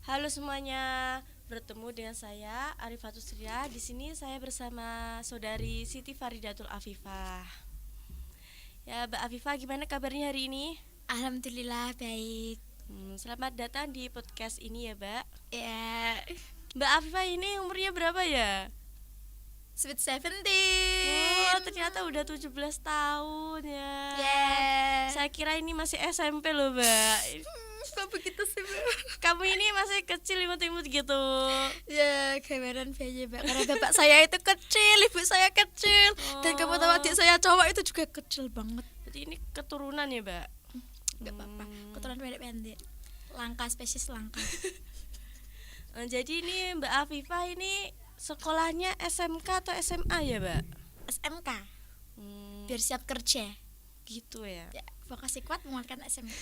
Halo semuanya, bertemu dengan saya Arifatus Ria. Di sini saya bersama saudari Siti Faridatul Afifah. Ya, Mbak Afifah, gimana kabarnya hari ini? Alhamdulillah baik. Selamat datang di podcast ini ya, Mbak. Ya, Mbak Afifah ini umurnya berapa ya? Sweet Oh, 17. ternyata udah 17 tahun ya. Ya. Saya kira ini masih SMP loh, Mbak. Kok begitu sih, Mbak? Kamu ini masih kecil imut-imut gitu. Ya, gambaran bayi, Mbak. Karena bapak saya itu kecil, ibu saya kecil, dan kamu tahu adik saya cowok itu juga kecil banget. Jadi ini keturunan ya, Mbak? Enggak apa-apa. Keturunan pendek-pendek. Langka, spesies langka. Jadi ini Mbak Afifah ini sekolahnya SMK atau SMA ya, Mbak? SMK. Hmm, Biar siap kerja. gitu ya. Ya, vokasi kuat menguatkan SMK.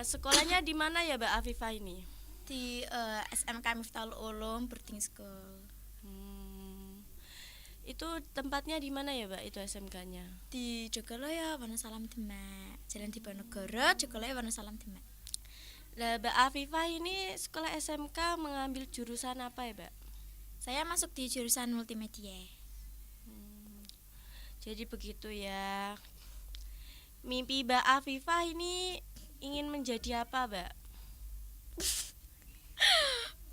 Sekolahnya di mana ya, Mbak Afifah ini? Di SMK Miftahul Ulum Boarding School. Itu tempatnya di mana ya, Mbak? Itu SMK-nya? Di Jogoloyo, Wonosalam Demak. Jalan Diponegoro, Jogoloyo, Wonosalam Demak. Nah, Mbak Afifah ini sekolah SMK mengambil jurusan apa ya, Mbak? Saya masuk di jurusan multimedia. Jadi begitu ya. Mimpi Mbak Afifah ini ingin menjadi apa, Mbak?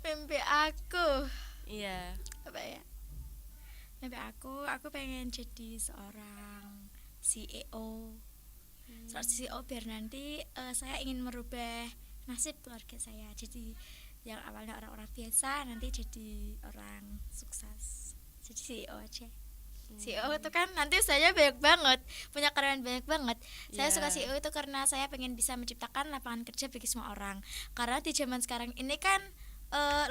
Mimpi aku Iya. apa ya? Mimpi aku pengen jadi seorang CEO. Seorang CEO biar nanti saya ingin merubah nasib keluarga saya. Jadi yang awalnya orang-orang biasa nanti jadi orang sukses. Jadi CEO aja. CEO itu kan nanti saya banyak banget, punya karyawan banyak banget. Saya Iya. suka CEO itu karena saya pengen bisa menciptakan lapangan kerja bagi semua orang. Karena di zaman sekarang ini kan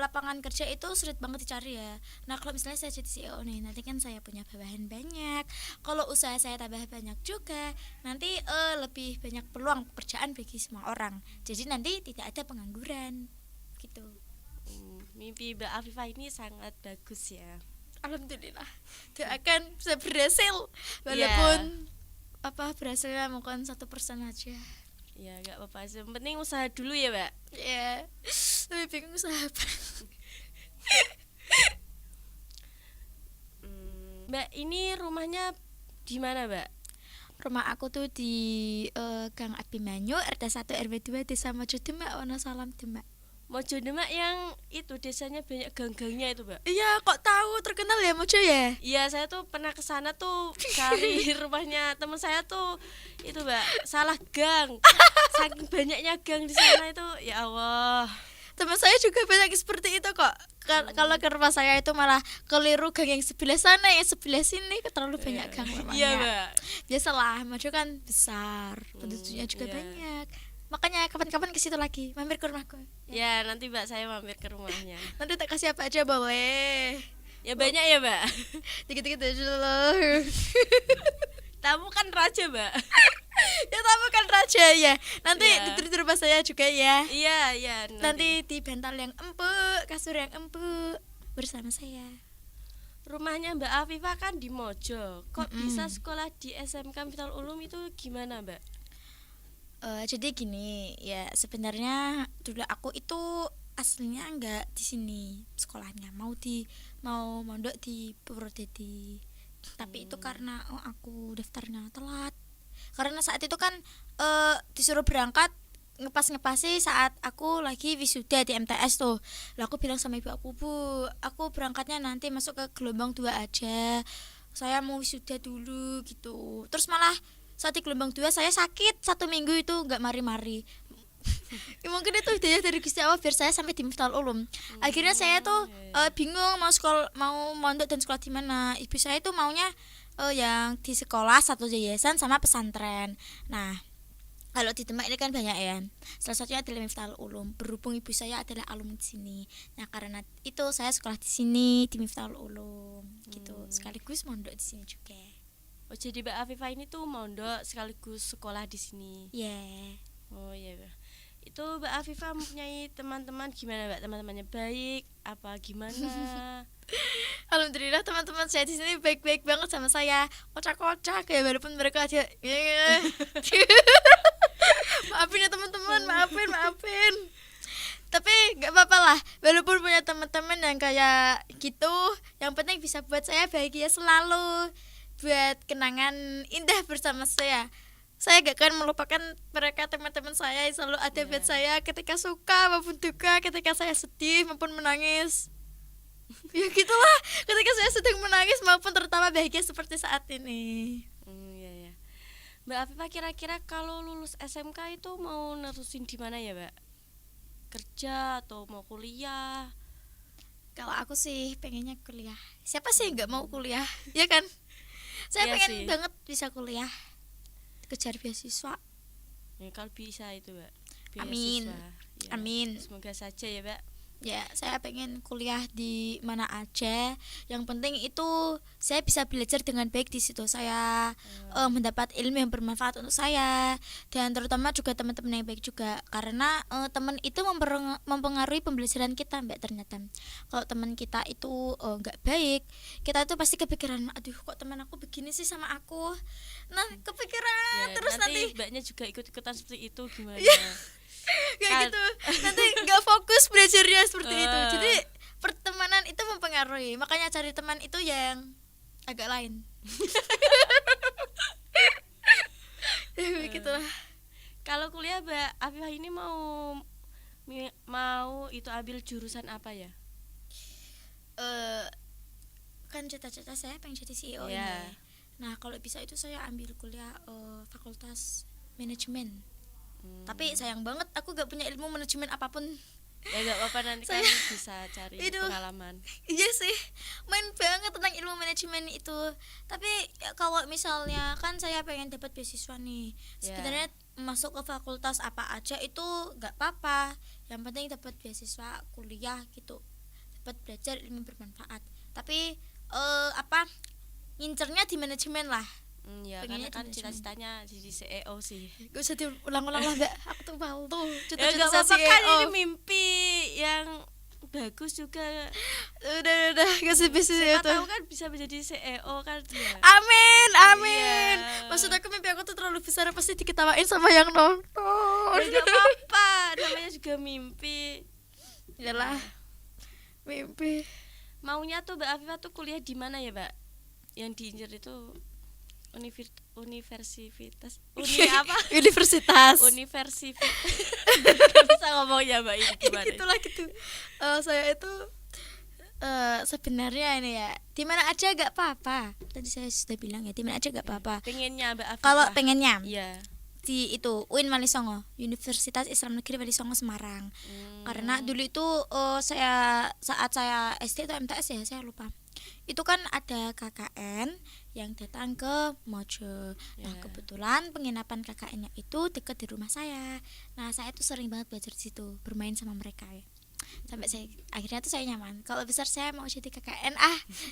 lapangan kerja itu sulit banget dicari ya. Nah kalau misalnya saya jadi CEO nih, nanti kan saya punya bawahan banyak. Kalau usaha saya tambah banyak juga, nanti lebih banyak peluang pekerjaan bagi semua orang. Jadi nanti tidak ada pengangguran, gitu. Mimpi Mbak Afifah ini sangat bagus ya. Alhamdulillah, doakan bisa berhasil walaupun berhasilnya mungkin 1% aja. Ya gak apa-apa, yang penting usaha dulu ya, Mbak. Ya, lebih bingung usaha apa. Mbak, ini rumahnya di mana, Mbak? Rumah aku tuh di Gang Abimanyu, RT 1 RW 2 Desa Mojo Demak, Wonosalam Demak. Mojo Demak yang itu desanya banyak gang-gangnya itu, Mbak. Iya, kok tahu terkenal ya Mojo ya? Iya, saya tuh pernah ke sana tuh cari rumahnya teman saya tuh itu, Mbak, salah gang. Saking banyaknya gang di sana itu, ya Allah. Teman saya juga banyak seperti itu kok. Kalau ke rumah saya itu malah keliru gang yang sebelah sana, yang sebelah sini, terlalu banyak gang rumahnya. Iya, Mbak. Biasalah, Mojo kan besar, penduduknya juga iya. banyak. Makanya kapan-kapan ke situ lagi, mampir ke rumahku. Ya, nanti Mbak saya mampir ke rumahnya. Nanti tak kasih apa aja boleh. Ya banyak ya, Mbak. Dikit-dikit aja loh. Tamu kan raja, Mbak. Ya tamu kan raja ya. Nanti Iya. tidur di rumah saya juga ya. Iya, iya. Nanti di bantal yang empuk, kasur yang empuk bersama saya. Rumahnya Mbak Afifah kan di Mojo. Kok Mm-mm. bisa sekolah di SMK Miftahul Ulum itu gimana, Mbak? Jadi gini ya, sebenarnya dulu aku itu aslinya enggak di sini sekolahnya, mau mondok di Purwodadi. Tapi itu karena aku daftarnya telat. Karena saat itu kan disuruh berangkat ngepasi saat aku lagi wisuda di MTS tuh. Lah aku bilang sama ibu aku, "Bu, aku berangkatnya nanti masuk ke gelombang 2 aja. Saya mau wisuda dulu," gitu. Terus malah saat di gelombang 2 saya sakit 1 minggu itu nggak mari-mari. Ya, mungkin itu hidayah dari Gusti Allah biar saya sampai di Miftahul Ulum. Akhirnya saya tuh bingung mau mondok dan sekolah di mana. Ibu saya tuh maunya yang di sekolah satu yayasan sama pesantren. Nah, kalau di Demak ini kan banyak ya. Salah satunya adalah Miftahul Ulum. Berhubung ibu saya adalah alumni di sini. Nah, karena itu saya sekolah di sini di Miftahul Ulum gitu. Sekaligus mondok di sini juga. Oh, jadi Mbak Afifah ini tuh mondok sekaligus sekolah di sini. Yeah. Oh iya, Mbak. Itu Mbak Afifah mempunyai teman-teman gimana, Mbak? Teman-temannya baik apa gimana? Alhamdulillah teman-teman saya di sini baik-baik banget sama saya. Kocak-kocak ya walaupun mereka aja. Maafin ya teman-teman, maafin. Tapi nggak apa-apa lah, walaupun punya teman-teman yang kayak gitu, yang penting bisa buat saya bahagia selalu, buat kenangan indah bersama saya gak akan melupakan mereka, teman-teman saya yang selalu ada buat saya ketika suka maupun duka, ketika saya sedih maupun menangis. Ya gitulah, ketika saya sedang menangis maupun tertawa bahagia seperti saat ini. Iya ya. Mbak Afifah kira-kira kalau lulus SMK itu mau nerusin di mana ya, Mbak? Kerja atau mau kuliah? Kalau aku sih pengennya kuliah. Siapa sih yang nggak mau kuliah, ya kan? Saya Iya pengen sih. banget bisa kuliah, kejar beasiswa. Ya, kalau bisa itu, Mbak. Amin. Beasiswa. Ya, Amin. semoga saja ya, Mbak. Ya, saya pengen kuliah di mana aja. Yang penting itu saya bisa belajar dengan baik di situ. Saya mendapat ilmu yang bermanfaat untuk saya, dan terutama juga teman-teman yang baik juga. Karena teman itu mempengaruhi pembelajaran kita, Mbak. Ternyata kalau teman kita itu nggak baik, kita itu pasti kepikiran, aduh kok teman aku begini sih sama aku. Nah, kepikiran Ya, terus nanti Mbaknya juga ikut-ikutan seperti itu gimana? kayak gitu, nanti nggak fokus belajarnya seperti itu. Eh. Jadi pertemanan itu mempengaruhi, makanya cari teman itu yang agak lain. Ya begitulah. Kalau kuliah Mbak Afifah ini mau itu ambil jurusan apa ya? Kan cita-cita saya pengen jadi CEO Ya. ini. Nah kalau bisa itu saya ambil kuliah fakultas manajemen. Tapi sayang banget aku gak punya ilmu manajemen apapun. Ya gak apa-apa, nanti kan bisa cari Itu. pengalaman. Iya sih, main banget tentang ilmu manajemen itu. Tapi ya, kalau misalnya kan saya pengen dapat beasiswa nih, Ya. sebenarnya masuk ke fakultas apa aja itu nggak apa-apa. Yang penting dapat beasiswa kuliah gitu, dapat belajar ilmu bermanfaat. Tapi ngincernya di manajemen lah. Ya Pengennya karena kan di cita-citanya jadi CEO sih. Gak usah diulang-ulang lah Mbak, aku tuh mau tuh Ya cita-cita gak saya apa-apa kan, CEO. ini mimpi yang bagus juga. Udah gak usah Siapa itu. tahu kan bisa menjadi CEO kan dia. Amin, amin. Iya. Maksud aku mimpi aku tuh terlalu besar, pasti diketawain sama yang nonton. Ya gak apa-apa, namanya juga mimpi. Yalah, mimpi. Maunya tuh Mbak Afifah tuh kuliah di mana ya, Mbak? Yang diincar itu universitas. Apa? Universitas. Universitas. Gak bisa ngomong ya, Mbak, ini gimana? Gitulah gitu. Saya itu sebenarnya ini ya, di mana aja gak apa-apa. Tadi saya sudah bilang ya, di mana aja gak apa-apa. Pengennya Mbak Afifah. Kalau pengennya Iya. di itu UIN Walisongo, Universitas Islam Negeri Walisongo Semarang. Karena dulu itu saat saya SD atau MTS ya, saya lupa. Itu kan ada KKN yang datang ke Mojo. Nah, kebetulan penginapan KKN-nya itu dekat di rumah saya. Nah, saya tuh sering banget belajar di situ, bermain sama mereka ya. Sampai akhirnya tuh saya nyaman. Kalau besar saya mau jadi KKN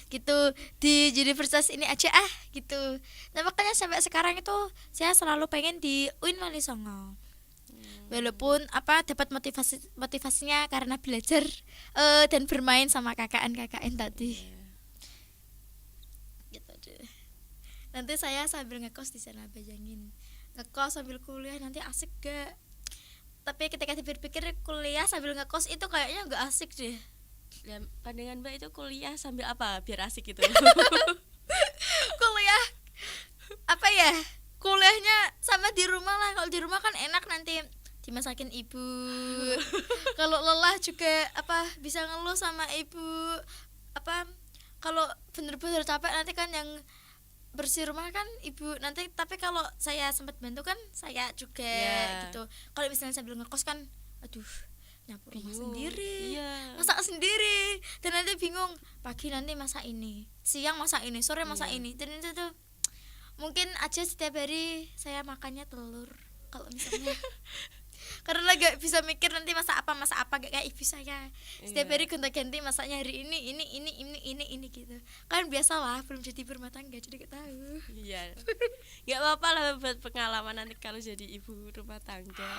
gitu, di universitas ini aja gitu. Nah, makanya sampai sekarang itu saya selalu pengen di UIN Walisongo. Walaupun dapat motivasinya karena belajar dan bermain sama KKN tadi. Gitu deh. Nanti saya sambil ngekos di sana, bayangin. Ngekos sambil kuliah nanti asik gak? Tapi ketika dipikir kuliah sambil ngekos itu kayaknya gak asik deh. Ya, pandangan Mbak itu kuliah sambil apa biar asik gitu? Kuliah apa ya? Kuliahnya sama di rumah lah. Kalau di rumah kan enak, nanti dimasakin ibu. Kalau lelah juga bisa ngeluh sama ibu. Kalau bener-bener capek nanti kan yang bersih rumah kan ibu nanti. Tapi kalau saya sempat bantu kan saya juga gitu. Kalau misalnya sambil ngekos kan aduh, nyapu rumah sendiri, masak sendiri, dan nanti bingung, pagi nanti masak ini, siang masak ini, sore masak ini. Dan itu tuh mungkin aja setiap hari saya makannya telur kalau misalnya karena gak bisa mikir nanti masak apa gak kayak ibu saya setiap hari gonta-ganti masaknya hari ini gitu kan. Biasalah belum jadi berumah tangga jadi gak tahu. Iya. Gak apa-apa lah buat pengalaman nanti kalau jadi ibu rumah tangga.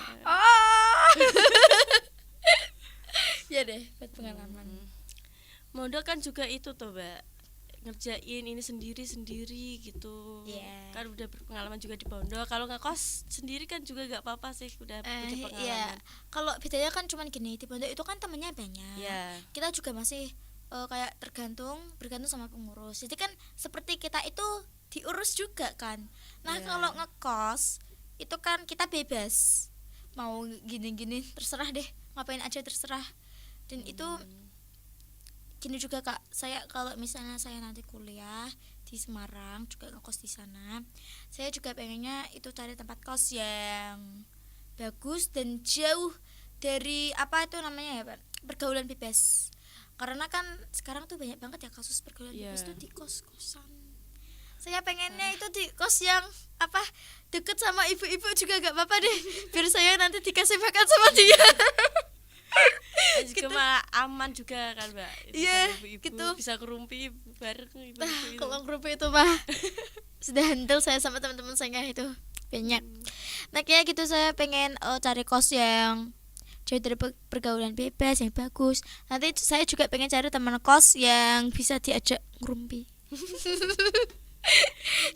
Ya deh, buat pengalaman. Mondok kan juga itu tuh, Mbak, ngerjain ini sendiri gitu. Iya. Kan udah berpengalaman juga di pondok. Kalau ngekos sendiri kan juga gak apa-apa sih, udah punya pengalaman. Iya. Kalau bedanya kan cuman gini, di pondok itu kan temennya banyak. Iya. Kita juga masih kayak bergantung sama pengurus. Jadi kan seperti kita itu diurus juga kan. Nah, Iya. kalau ngekos itu kan kita bebas. Mau gini-gini terserah deh, ngapain aja terserah. Dan itu gini juga Kak, saya kalau misalnya saya nanti kuliah di Semarang juga ngekos di sana, saya juga pengennya itu cari tempat kos yang bagus dan jauh dari apa itu namanya ya Pak, pergaulan bebas. Karena kan sekarang tuh banyak banget ya kasus pergaulan Iya. bebas tuh di kos-kosan. Saya pengennya itu di kos yang apa, deket sama ibu-ibu juga gak apa-apa deh, biar saya nanti dikasih makan sama dia. Juga malah aman juga kan Mbak. Iya, Ibu-ibu gitu. bisa kerumpi bareng ibu-ibu Nah, itu. kalau grup itu mah sudah handle saya sama teman-teman saya itu banyak. Nah kayak gitu saya pengen cari kos yang jauh dari pergaulan bebas yang bagus. Nanti saya juga pengen cari teman kos yang bisa diajak ngerumpi.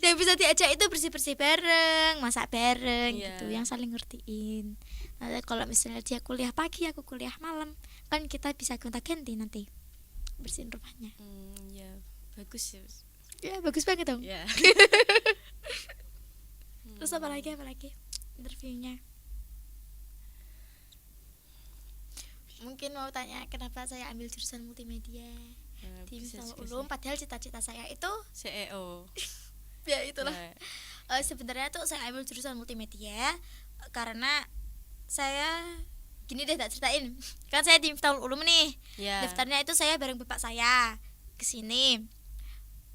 Yang bisa diajak itu bersih-bersih bareng, masak bareng Iya. gitu, yang saling ngertiin. Nanti kalau misalnya dia kuliah pagi, aku kuliah malam, kan kita bisa gonta-ganti nanti bersihin rumahnya. Ya bagus ya. Ya bagus banget dong. Ya. Terus apa lagi interviewnya? Mungkin mau tanya kenapa saya ambil jurusan multimedia di Bisa Miftahul juga Ulum, sih. padahal cita-cita saya itu CEO. ya itulah. Nah, Sebenarnya tuh saya ambil jurusan multimedia karena saya gini deh tak ceritain. Kan saya di Miftahul Ulum nih. ya. Daftarnya itu saya bareng bapak saya ke sini.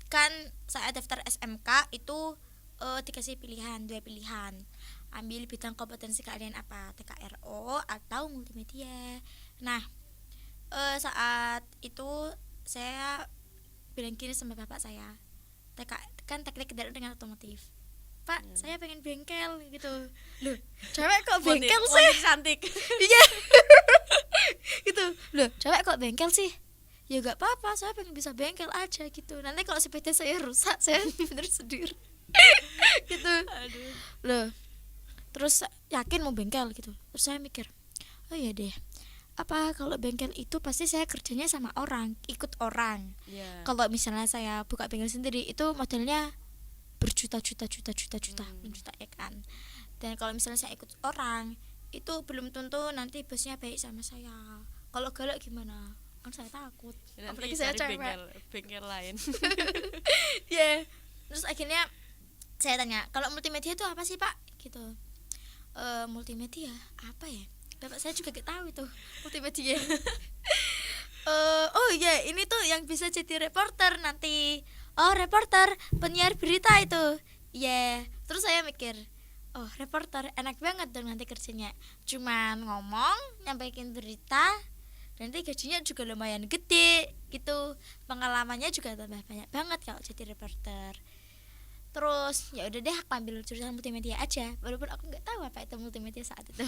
Kan saya daftar SMK itu dikasih pilihan, 2 pilihan. Ambil bidang kompetensi kalian apa, TKRO atau multimedia. Nah, saat itu saya bilang gini sama bapak saya, kan teknik kendaraan dengan otomotif. Pak, saya pengen bengkel gitu. Loh, cewek kok bengkel sih? Motif cantik. Iya. Gitu. Loh, cewek kok bengkel sih? Ya gak apa-apa, saya pengen bisa bengkel aja gitu. Nanti kalau sepeda saya rusak, saya bener sendiri. Gitu. Aduh. Loh, terus yakin mau bengkel gitu. Terus saya mikir, oh iya deh, apa kalau bengkel itu pasti saya kerjanya sama orang, ikut orang. Ya. Kalau misalnya saya buka bengkel sendiri itu modalnya berjuta-juta juta ya kan. Dan kalau misalnya saya ikut orang itu belum tentu nanti bosnya baik sama saya. Kalau galak gimana? Kan saya takut. Nanti Apalagi saya cari cewek. bengkel lain. Ya. Terus akhirnya saya tanya, kalau multimedia itu apa sih Pak? Gitu. Multimedia apa ya? Bapak saya juga gak tahu itu multimedia. Oh ya, ini tuh yang bisa jadi reporter nanti. Oh, reporter, penyiar berita itu. Ya, terus saya mikir, oh reporter enak banget dong nanti kerjanya. Cuman ngomong, nyampaikan berita, nanti gajinya juga lumayan gede gitu. Pengalamannya juga tambah banyak banget kalau jadi reporter. Terus ya udah deh aku ambil jurusan multimedia aja, walaupun aku nggak tahu apa itu multimedia saat itu.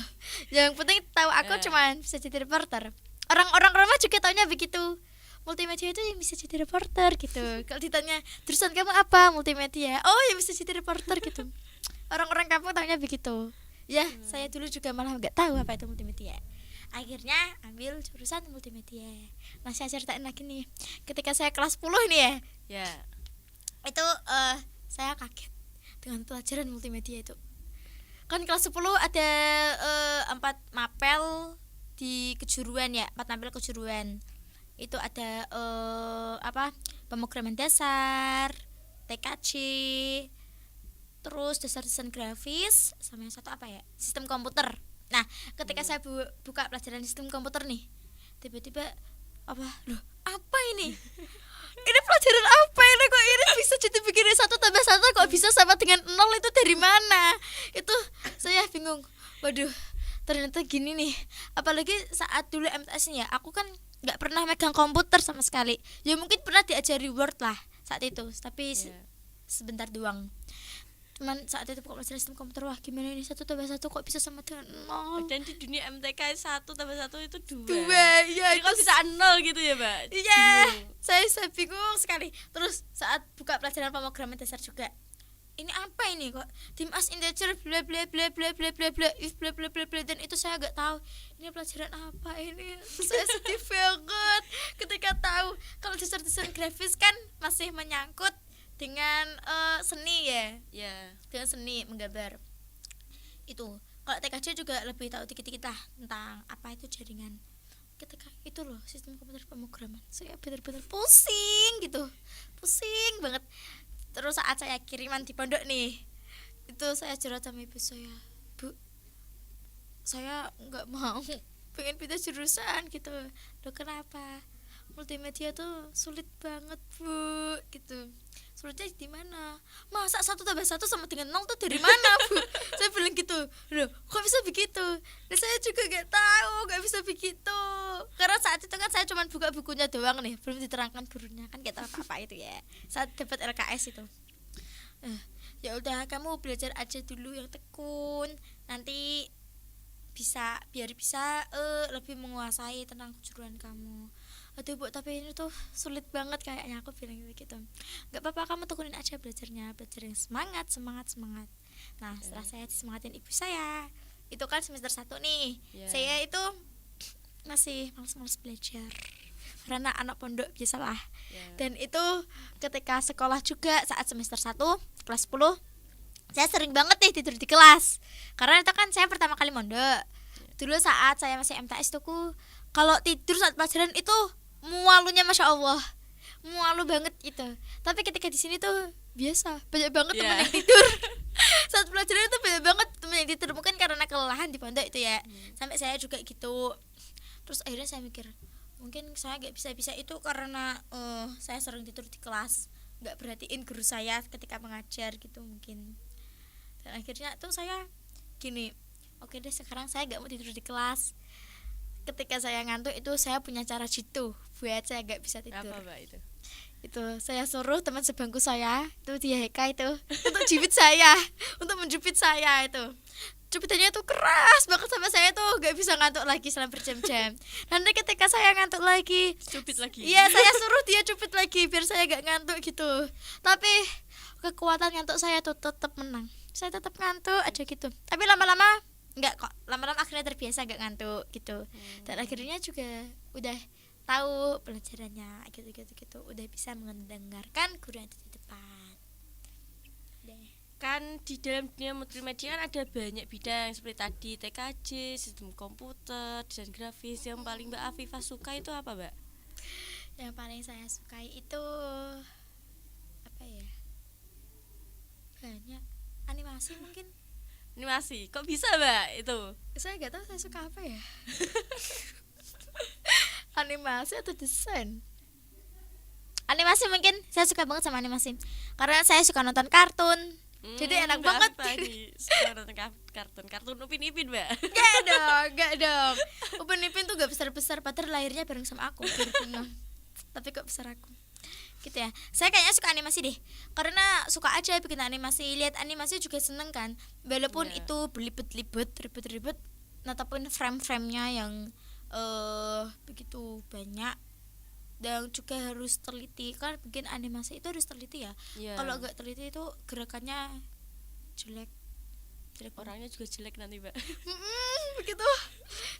Yang penting tahu aku cuman bisa jadi reporter. Orang-orang rumah juga taunya begitu, multimedia itu yang bisa jadi reporter gitu. Kalau ditanya jurusan kamu apa, multimedia, oh yang bisa jadi reporter gitu. Orang-orang kampung taunya begitu. Ya saya dulu juga malah nggak tahu apa itu multimedia. Akhirnya ambil jurusan multimedia. Nah saya ceritain lagi nih, ketika saya kelas 10 nih ya, Ya. itu saya kaget dengan pelajaran multimedia itu. Kan kelas 10 ada 4 mapel di kejuruan ya, 4 mapel kejuruan. Itu ada pemrograman dasar, TKJ, terus dasar desain grafis, sama yang satu apa ya, sistem komputer. Nah ketika saya buka pelajaran sistem komputer nih, tiba-tiba apa ini? Ini pelajaran apa ini, kok ini bisa jadi begini, 1 tambah 1 kok bisa sama dengan 0, itu dari mana? Itu saya bingung. Waduh, ternyata gini nih. Apalagi saat dulu MTS-nya, aku kan nggak pernah megang komputer sama sekali. Ya mungkin pernah diajari Word lah saat itu, tapi sebentar doang. cuman saat itu buka pelajaran sistem komputer, wah gimana ini 1+1 kok bisa sama dengan 0. Dan di dunia MTK 1+1 itu 2. Ya Jadi kok bisa 0 gitu ya, Mbak? Iya, Bingung. saya bingung sekali. Terus saat buka pelajaran pemrograman dasar juga, ini apa ini kok tim as integer bla bla bla bla bla bla bla if bla bla bla bla, dan itu saya agak tahu ini pelajaran apa ini. Saya sedih banget ketika tahu kalau desain grafis kan masih menyangkut dengan seni ya, Ya. dengan seni menggambar itu. Kalau TKJ juga lebih tahu dikit-dikit lah tentang apa itu jaringan. Ketika itu loh sistem komputer pemrograman, saya benar-benar pusing gitu, pusing banget. Terus saat saya kiriman di pondok nih, itu saya curhat sama ibu saya, Bu, saya nggak mau, pengen pindah jurusan gitu. Loh kenapa? Multimedia tuh sulit banget, Bu, gitu. Sulitnya di mana? Masa 1+1 sama dengan 0 tuh dari mana, Bu? Saya bilang gitu. Loh kok bisa begitu? Dan saya juga nggak tahu, nggak bisa begitu, karena saat itu kan saya cuma buka bukunya doang nih, belum diterangkan gurunya, kan nggak tahu apa itu ya saat dapat LKS itu. Ya udah, kamu belajar aja dulu yang tekun, nanti biar bisa lebih menguasai tentang kejuruan kamu. Aduh Bu, tapi ini tuh sulit banget kayaknya, aku bilang gitu. Gak apa-apa, kamu tekunin aja belajar yang semangat. Nah setelah saya disemangatin ibu saya, itu kan semester 1 nih, saya itu masih malas belajar karena anak pondok biasalah. Dan itu ketika sekolah juga saat semester 1 kelas 10, saya sering banget nih tidur di kelas, karena itu kan saya pertama kali mondok. Dulu saat saya masih MTS tuh, kalau tidur saat pelajaran itu mualunya masya Allah, mualu banget gitu. Tapi ketika di sini tuh biasa, banyak banget temen yang tidur. Saat pelajaran itu banyak banget temen yang tidur, mungkin karena kelelahan di pondok itu ya. Sampai saya juga gitu. Terus akhirnya saya mikir, mungkin saya gak bisa itu karena saya sering tidur di kelas, gak perhatiin guru saya ketika mengajar gitu mungkin. Dan akhirnya tuh saya gini, oke deh sekarang saya gak mau tidur di kelas. Ketika saya ngantuk itu saya punya cara jitu buat saya gak bisa tidur. Apa Mbak itu? Itu saya suruh teman sebangku saya itu, dia Heka itu, untuk jepit saya, untuk menjepit saya itu. Jepitannya tuh keras banget sampai saya tuh gak bisa ngantuk lagi selama berjam-jam. Nanti ketika saya ngantuk lagi, Cupit lagi. iya saya suruh dia cupit lagi biar saya gak ngantuk gitu. Tapi kekuatan ngantuk saya tuh tetap menang. Saya tetap ngantuk aja gitu. Tapi lama-lama enggak kok, lama-lama akhirnya terbiasa gak ngantuk gitu. Dan akhirnya juga udah tahu pelajarannya gitu, udah bisa mendengarkan guru yang di depan. Kan di dalam dunia multimedia kan ada banyak bidang seperti tadi TKJ, sistem komputer, desain grafis. Yang paling Mbak Afifah suka itu apa, Mbak? Yang paling saya sukai itu apa ya? Banyak. Animasi mungkin. Animasi. Kok bisa, Mbak, itu? Saya nggak tahu saya suka apa ya. Animasi atau desain? Animasi mungkin, saya suka banget sama animasi karena saya suka nonton kartun. Jadi enak banget. Suka nonton kartun Upin Ipin, Mbak. Gak dong. Upin Ipin tuh gak besar-besar, padahal lahirnya bareng sama aku 2006. Tapi kok besar aku gitu ya. Saya kayaknya suka animasi deh, karena suka aja bikin animasi. Lihat animasi juga seneng kan, walaupun itu berlibet-libet, ribet-ribet, netapin frame-framenya yang begitu banyak, dan juga harus teliti. Kan bikin animasi itu harus teliti ya. Kalau nggak teliti itu gerakannya jelek. Orangnya juga jelek nanti, Mbak.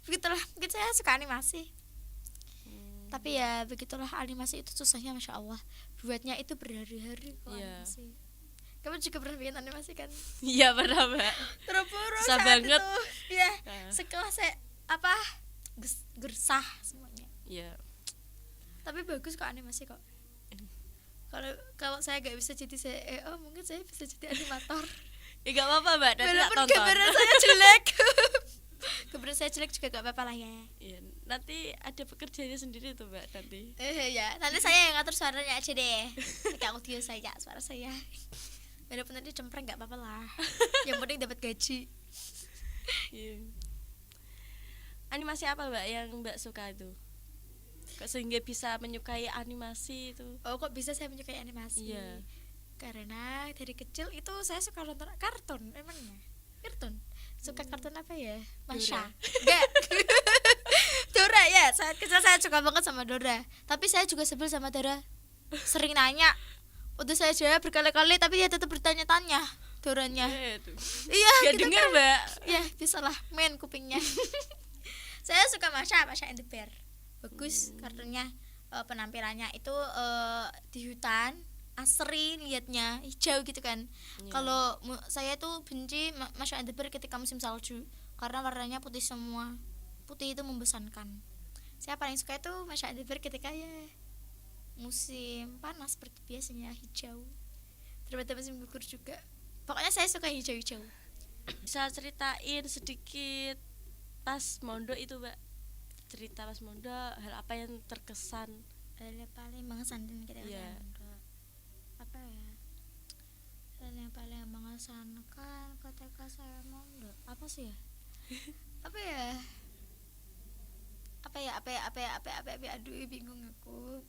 Begitulah, mungkin saya suka animasi. Tapi ya begitulah, animasi itu susahnya masya Allah, buatnya itu berhari-hari kalau animasi. Kamu juga pernah bikin animasi kan? Iya pernah, Mbak. Terburu susah banget itu. Ya sekelas saya gersah semuanya. Iya. Tapi bagus kok animasi kok. Kalau saya gak bisa jadi CEO, mungkin saya bisa jadi animator. Ya gak apa-apa, Mbak, nanti tak tonton. Gambaran saya jelek. Gambaran saya jelek juga gak apa-apa lah ya. Iya, nanti ada pekerjaannya sendiri tuh, Mbak, nanti. Ya, nanti saya yang ngatur suaranya aja deh. Pakai audio saya, suara saya. Walaupun nanti cempreng gak apa-apa lah. Yang penting dapat gaji. Iya. Animasi apa, Mbak, yang Mbak suka itu? Kok sehingga bisa menyukai animasi itu? Oh, kok bisa saya menyukai animasi? Iya. Karena dari kecil itu saya suka nonton kartun, emangnya kartun. Suka kartun apa ya? Masya. Enggak. Dora ya, saat kecil saya suka banget sama Dora. Tapi saya juga sebel sama Dora. Sering nanya. Udah saya jawab berkali-kali tapi dia tetap bertanya-tanya Doranya. Iya, Gak gitu dengar kan. mbak. Ya, bisalah main kupingnya. Saya suka Masya and the Bear. Bagus kartunya. Penampilannya itu di hutan, asri liatnya, hijau gitu kan. Kalau saya tuh benci Masya and the Bear ketika musim salju karena warnanya putih semua. Putih itu membosankan. Saya paling suka itu Masya and the Bear ketika ya musim panas seperti biasanya, hijau. Ternyata musim gugur juga. Pokoknya saya suka hijau-hijau. Bisa ceritain sedikit pas mondok itu mbak, cerita pas mondok, hal apa yang terkesan? Hal yang paling mengesankan kita Iya. apa ya? Hal yang paling mengesankan ketika saya mondok apa sih ya? apa ya? Aduh, bingung aku.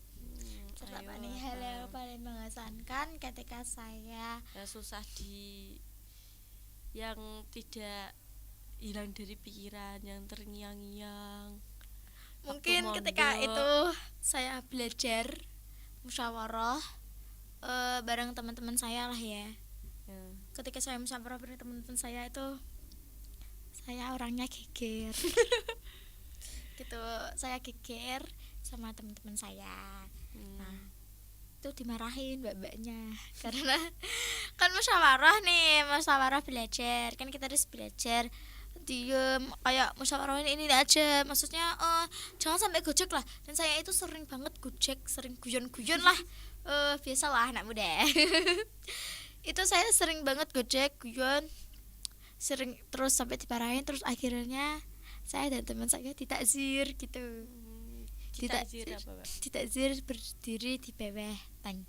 Apa nih hal yang paling mengesankan ketika saya yang susah yang tidak hilang dari pikiran, yang terngiang-ngiang? mungkin mondok. ketika itu saya belajar musyawarah bareng teman-teman saya lah ya. Ketika saya musyawarah bareng teman-teman saya itu saya orangnya geger. Gitu, saya geger sama teman-teman saya. Nah, itu dimarahin mbak-mbaknya karena kan musyawarah belajar kan, kita harus belajar diem kayak musyawarah ini aja, maksudnya jangan sampai gojek lah. Dan saya itu sering banget gojek, sering guyon lah, biasalah anak muda. Itu saya sering banget gojek, guyon, sering terus sampai dimarahin, terus akhirnya saya dan teman saya ditakzir gitu. Ditakzir berdiri di bawah tank.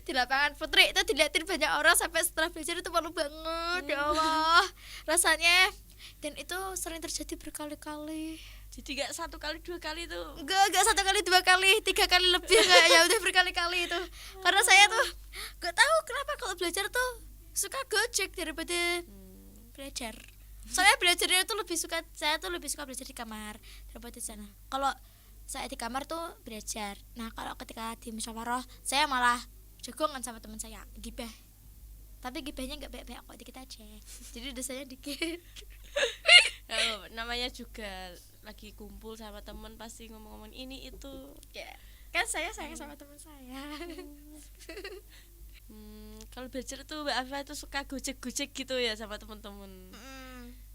Di lapangan Putri itu dilihatin banyak orang sampai setelah belajar itu malu banget. Ya Allah rasanya. Dan itu sering terjadi berkali-kali. Jadi gak 1 kali 2 kali tuh? Enggak 1 kali 2 kali 3 kali lebih kayaknya, udah berkali-kali itu. Karena saya tuh gak tahu kenapa kalau belajar tuh suka gojek daripada belajar. Soalnya belajarnya tuh saya tuh lebih suka belajar di kamar daripada di sana. Kalau saya di kamar tuh belajar. Nah kalau ketika di musyawarah saya malah jagongan sama teman saya, gibah. Tapi gibahnya nggak banyak kok, dikit aja. Jadi dosanya dikit. Namanya juga lagi kumpul sama temen pasti ngomong-ngomong ini itu. Ya kan saya sayang sama teman saya. Kalau belajar tuh Mbak Afifa itu suka gojek-gojek gitu ya sama temen-temen.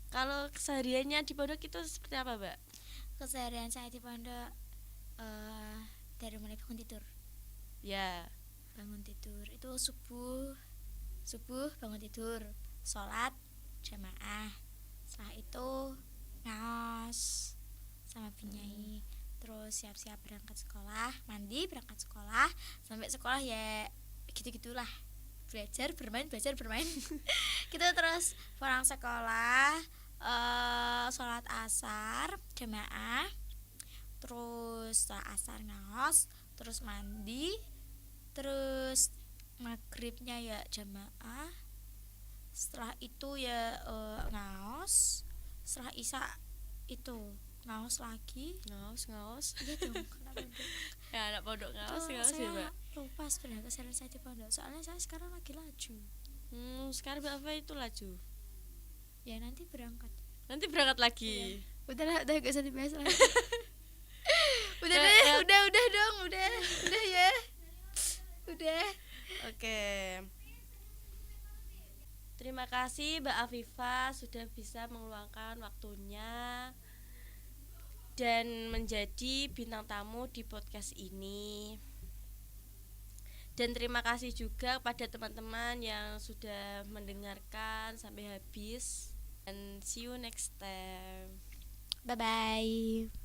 Kalau kesehariannya di pondok itu seperti apa Mbak? Keseharian saya di pondok dari mulai bangun tidur. Ya. Bangun tidur itu subuh bangun tidur, sholat jamaah, setelah itu ngaos sama binyai, terus siap-siap berangkat sekolah, mandi berangkat sekolah, sampai sekolah ya gitu-gitulah, belajar bermain gitu. Terus pulang sekolah, sholat asar jamaah, terus setelah asar ngaos, terus mandi, terus maghribnya ya jamaah, setelah itu ya ngaos, setelah isya itu ngaos lagi. Ngaos Iya dong, kenapa dong? ya anak pondok ngaos ya Mbak. Lupa sebenarnya keseharian saya di pondok, soalnya saya sekarang lagi laju. Sekarang Mbak Afifa itu laju. Ya nanti berangkat lagi. Ya. Udah gak usah dibahas lagi. udah dong, udah ya. Udah. Oke. Terima kasih Mbak Afifa sudah bisa meluangkan waktunya dan menjadi bintang tamu di podcast ini. Dan terima kasih juga kepada teman-teman yang sudah mendengarkan sampai habis. And see you next time. Bye bye.